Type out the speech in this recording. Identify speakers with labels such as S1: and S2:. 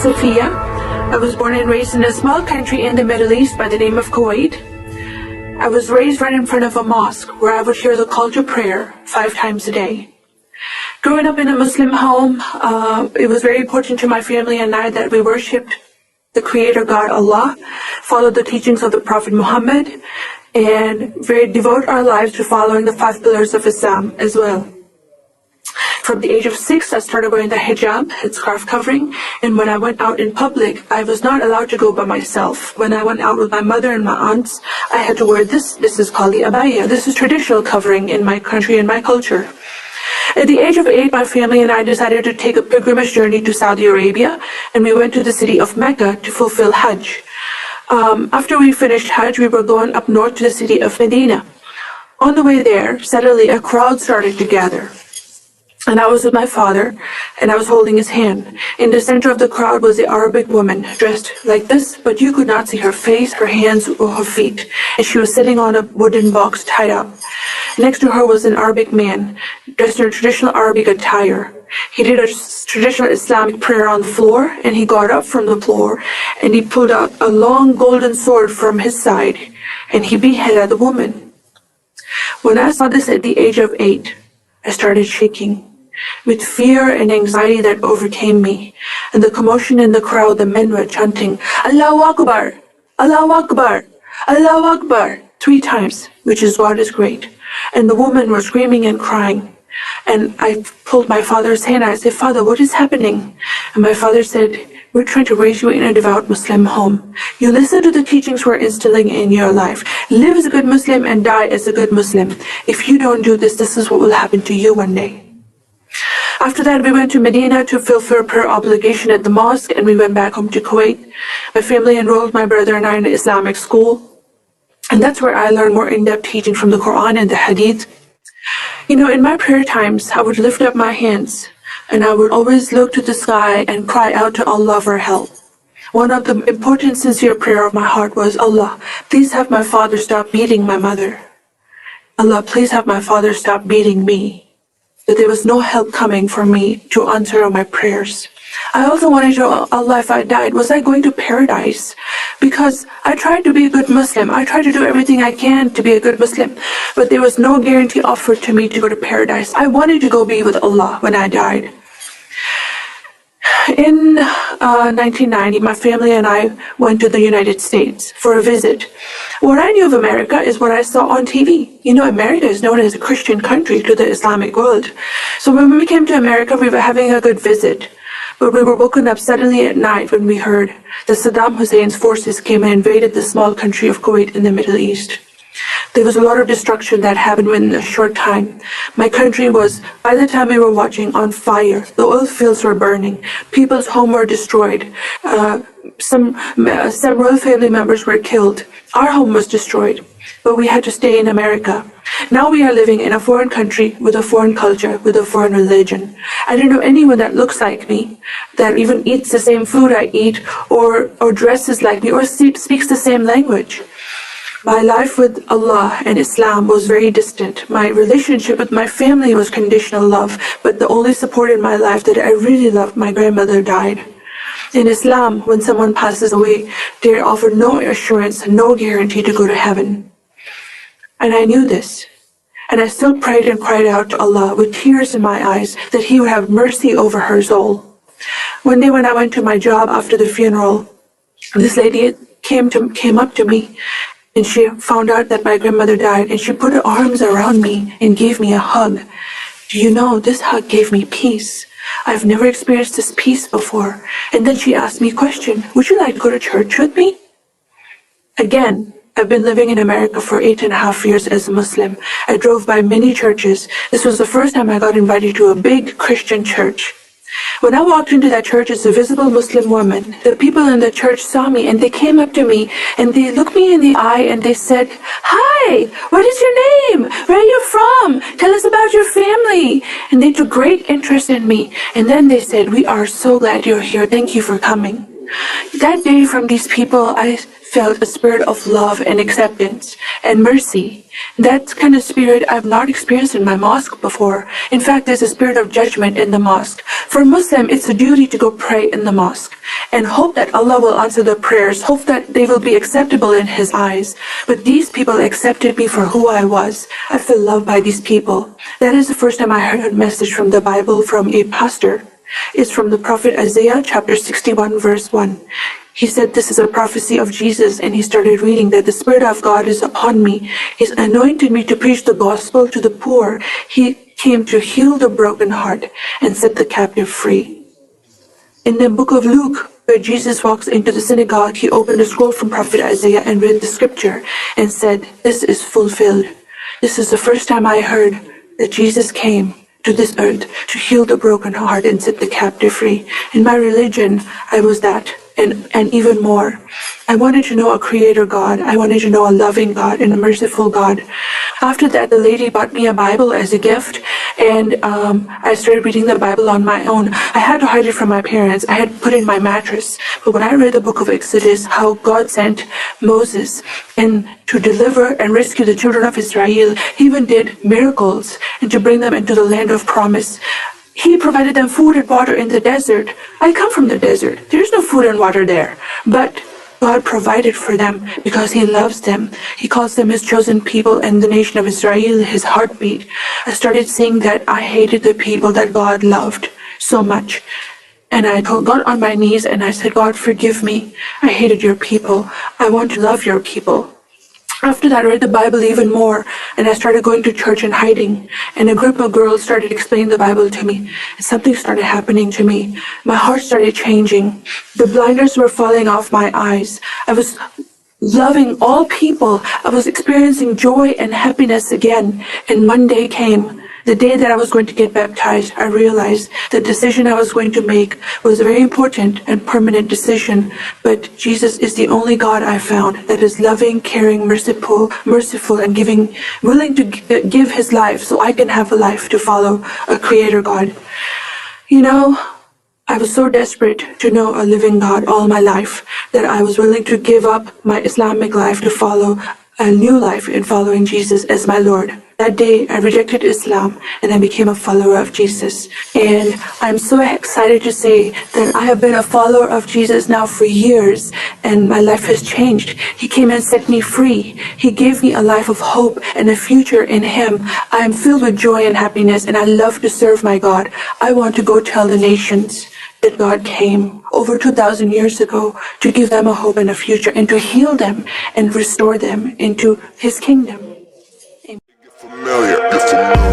S1: Sophia. I was born and raised in a small country in the Middle East by the name of Kuwait. I was raised right in front of a mosque where I would hear the call to prayer 5 times a day. Growing up in a Muslim home, it was very important to my family and I that we worshipped the Creator God Allah, followed the teachings of the Prophet Muhammad, and devote our lives to following the 5 pillars of Islam as well. From the age of 6, I started wearing the hijab, its scarf covering, and when I went out in public, I was not allowed to go by myself. When I went out with my mother and my aunts, I had to wear this. This is called the abaya. This is traditional covering in my country and my culture. At the age of 8, my family and I decided to take a pilgrimage journey to Saudi Arabia, and we went to the city of Mecca to fulfill Hajj. After we finished Hajj, we were going up north to the city of Medina. On the way there, suddenly a crowd started to gather. And I was with my father, and I was holding his hand. In the center of the crowd was the Arabic woman, dressed like this, but you could not see her face, her hands, or her feet. And she was sitting on a wooden box tied up. Next to her was an Arabic man, dressed in a traditional Arabic attire. He did a traditional Islamic prayer on the floor, and he got up from the floor, and he pulled out a long golden sword from his side, and he beheaded the woman. When I saw this at the age of 8, I started shaking. With fear and anxiety that overcame me, and the commotion in the crowd, the men were chanting, Allahu Akbar, Allahu Akbar, Allahu Akbar, 3 times, which is God is great. And the woman was screaming and crying. And I pulled my father's hand. I said, Father, what is happening? And my father said, we're trying to raise you in a devout Muslim home. You listen to the teachings we're instilling in your life. Live as a good Muslim and die as a good Muslim. If you don't do this, this is what will happen to you one day. After that, we went to Medina to fulfill prayer obligation at the mosque, and we went back home to Kuwait. My family enrolled my brother and I in an Islamic school, and that's where I learned more in-depth teaching from the Quran and the Hadith. You know, in my prayer times, I would lift up my hands, and I would always look to the sky and cry out to Allah for help. One of the important, sincere prayer of my heart was, Allah, please have my father stop beating my mother. Allah, please have my father stop beating me. That there was no help coming for me to answer my prayers. I also wanted to know, Allah, if I died, was I going to paradise? Because I tried to be a good Muslim. I tried to do everything I can to be a good Muslim, but there was no guarantee offered to me to go to paradise. I wanted to go be with Allah when I died. In 1990, my family and I went to the United States for a visit. What I knew of America is what I saw on TV. You know, America is known as a Christian country to the Islamic world. So when we came to America, we were having a good visit. But we were woken up suddenly at night when we heard that Saddam Hussein's forces came and invaded the small country of Kuwait in the Middle East. There was a lot of destruction that happened within a short time. My country was, by the time we were watching, on fire. The oil fields were burning. People's homes were destroyed. Several family members were killed. Our home was destroyed, but we had to stay in America. Now we are living in a foreign country with a foreign culture, with a foreign religion. I don't know anyone that looks like me, that even eats the same food I eat, or dresses like me, or speaks the same language. My life with Allah and Islam was very distant. My relationship with my family was conditional love, but the only support in my life that I really loved, my grandmother died. In Islam, when someone passes away, they are offered no assurance, no guarantee to go to heaven. And I knew this. And I still prayed and cried out to Allah with tears in my eyes that He would have mercy over her soul. One day when I went to my job after the funeral, this lady came up to me, and she found out that my grandmother died, and she put her arms around me and gave me a hug. Do you know, this hug gave me peace. I've never experienced this peace before. And then she asked me a question, would you like to go to church with me? Again, I've been living in America for 8.5 years as a Muslim. I drove by many churches. This was the first time I got invited to a big Christian church. When I walked into that church as a visible Muslim woman, the people in the church saw me and they came up to me and they looked me in the eye and they said, "Hi, what is your name? Where are you from? Tell us about your family." And they took great interest in me. And then they said, "We are so glad you're here. Thank you for coming." That day from these people, I felt a spirit of love and acceptance and mercy. That kind of spirit I've not experienced in my mosque before. In fact, there's a spirit of judgment in the mosque. For a Muslim, it's a duty to go pray in the mosque. and hope that Allah will answer their prayers, hope that they will be acceptable in His eyes. But these people accepted me for who I was. I feel loved by these people. That is the first time I heard a message from the Bible from a pastor. It's from the prophet Isaiah chapter 61 verse 1. He said this is a prophecy of Jesus, and he started reading that the Spirit of God is upon me. He's anointed me to preach the gospel to the poor. He came to heal the broken heart and set the captive free. In the book of Luke, where Jesus walks into the synagogue, he opened a scroll from prophet Isaiah and read the scripture and said, "This is fulfilled." This is the first time I heard that Jesus came to this earth to heal the broken heart and set the captive free. In my religion, I was that. And even more. I wanted to know a creator God. I wanted to know a loving God and a merciful God. After that, the lady bought me a Bible as a gift, and I started reading the Bible on my own. I had to hide it from my parents. I had put it in my mattress. But when I read the book of Exodus, how God sent Moses and to deliver and rescue the children of Israel, he even did miracles and to bring them into the land of promise. He provided them food and water in the desert. I come from the desert. There's no food and water there. But God provided for them because He loves them. He calls them His chosen people and the nation of Israel His heartbeat. I started seeing that I hated the people that God loved so much. And I got on my knees and I said, "God, forgive me. I hated your people. I want to love your people." After that, I read the Bible even more, and I started going to church and hiding. And a group of girls started explaining the Bible to me. And something started happening to me. My heart started changing. The blinders were falling off my eyes. I was loving all people. I was experiencing joy and happiness again. And one day came. The day that I was going to get baptized, I realized the decision I was going to make was a very important and permanent decision. But Jesus is the only God I found that is loving, caring, merciful, and willing to give His life so I can have a life to follow a creator God. You know, I was so desperate to know a living God all my life that I was willing to give up my Islamic life to follow a new life in following Jesus as my Lord. That day, I rejected Islam and I became a follower of Jesus. And I'm so excited to say that I have been a follower of Jesus now for years, and my life has changed. He came and set me free. He gave me a life of hope and a future in Him. I am filled with joy and happiness, and I love to serve my God. I want to go tell the nations that God came over 2,000 years ago to give them a hope and a future, and to heal them and restore them into His kingdom.
S2: Familiar.